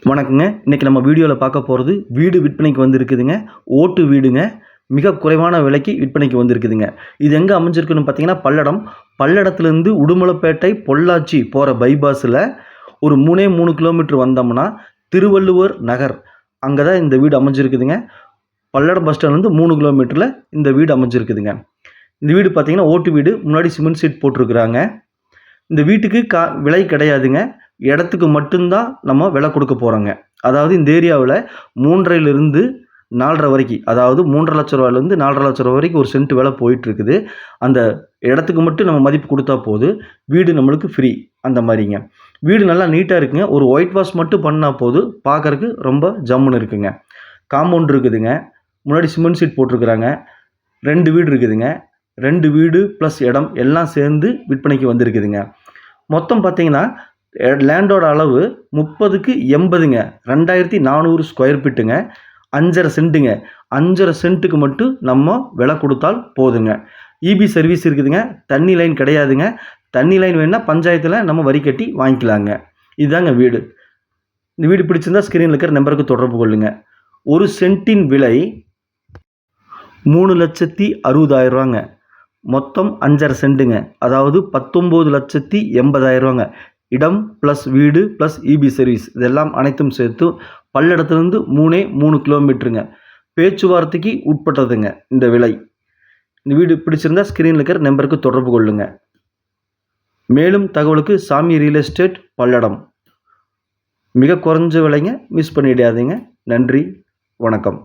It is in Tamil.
வணக்கங்க. இன்றைக்கி நம்ம வீடியோவில் பார்க்க போகிறது வீடு விற்பனைக்கு வந்திருக்குதுங்க. ஓட்டு வீடுங்க. மிக குறைவான விலைக்கு விற்பனைக்கு வந்திருக்குதுங்க. இது எங்கே அமைஞ்சிருக்குன்னு பார்த்தீங்கன்னா பல்லடத்துலேருந்து உடுமலைப்பேட்டை பொள்ளாச்சி போகிற பைபாஸில் ஒரு 3 கிலோமீட்டர் வந்தோம்னா திருவள்ளுவர் நகர் அங்கே தான் இந்த வீடு அமைஞ்சிருக்குதுங்க. பல்லடம் பஸ் ஸ்டாண்ட்லேருந்து 3 கிலோமீட்டரில் இந்த வீடு அமைஞ்சிருக்குதுங்க. இந்த வீடு பார்த்தீங்கன்னா ஓட்டு வீடு. முன்னாடி சிமெண்ட் சீட் போட்டிருக்கிறாங்க. இந்த வீட்டுக்கு விலை கிடையாதுங்க. இடத்துக்கு மட்டும்தான் நம்ம விலை கொடுக்க போகிறோங்க. அதாவது இந்த ஏரியாவில் 3.5லிருந்து 4.5 வரைக்கும், அதாவது 3.5 லட்ச ரூபாயிலேருந்து 4.5 லட்ச ரூபா வரைக்கும் ஒரு சென்ட் விலை போயிட்டுருக்குது. அந்த இடத்துக்கு மட்டும் நம்ம மதிப்பு கொடுத்தா போதும், வீடு நம்மளுக்கு ஃப்ரீ அந்த மாதிரிங்க. வீடு நல்லா நீட்டாக இருக்குங்க. ஒரு ஒயிட் வாஷ் மட்டும் பண்ணால் போதும், பார்க்குறக்கு ரொம்ப ஜம்முன்னு இருக்குங்க. காம்பவுண்ட் இருக்குதுங்க. முன்னாடி சிமெண்ட் சீட் போட்டிருக்கிறாங்க. 2 வீடு இருக்குதுங்க. 2 வீடு ப்ளஸ் இடம் எல்லாம் சேர்ந்து விற்பனைக்கு வந்திருக்குதுங்க. மொத்தம் பார்த்தீங்கன்னா லேண்டோட அளவு 30க்கு 80ங்க. 2400 ஸ்கொயர் ஃபீட்டுங்க. 5.5 சென்ட்டுங்க. 5.5 சென்ட்டுக்கு மட்டும் நம்ம விலை கொடுத்தால் போதுங்க. இபி சர்வீஸ் இருக்குதுங்க. தண்ணி லைன் கிடையாதுங்க. தண்ணி லைன் வேணுன்னா பஞ்சாயத்தில் நம்ம வரி கட்டி வாங்கிக்கலாங்க. இதுதாங்க வீடு. இந்த வீடு பிடிச்சிருந்தா ஸ்க்ரீனில் இருக்கிற நம்பருக்கு தொடர்பு கொள்ளுங்க. ஒரு சென்ட்டின் விலை 3,60,000 மொத்தம் 5.5 சென்ட்டுங்க. அதாவது 19,80,000 இடம் ப்ளஸ் வீடு ப்ளஸ் இபி சர்வீஸ் இதெல்லாம் அனைத்தும் சேர்த்து பல்லடத்துலேருந்து 3 கிலோமீட்டருங்க. பேச்சுவார்த்தைக்கு உட்பட்டதுங்க இந்த விலை. இந்த வீடு பிடிச்சிருந்தா ஸ்க்ரீனில் இருக்கிற நம்பருக்கு தொடர்பு கொள்ளுங்க. மேலும் தகவலுக்கு சாமி ரியல் எஸ்டேட் பல்லடம். மிக குறைஞ்ச விலைங்க. மிஸ் பண்ணிடாதீங்க. நன்றி, வணக்கம்.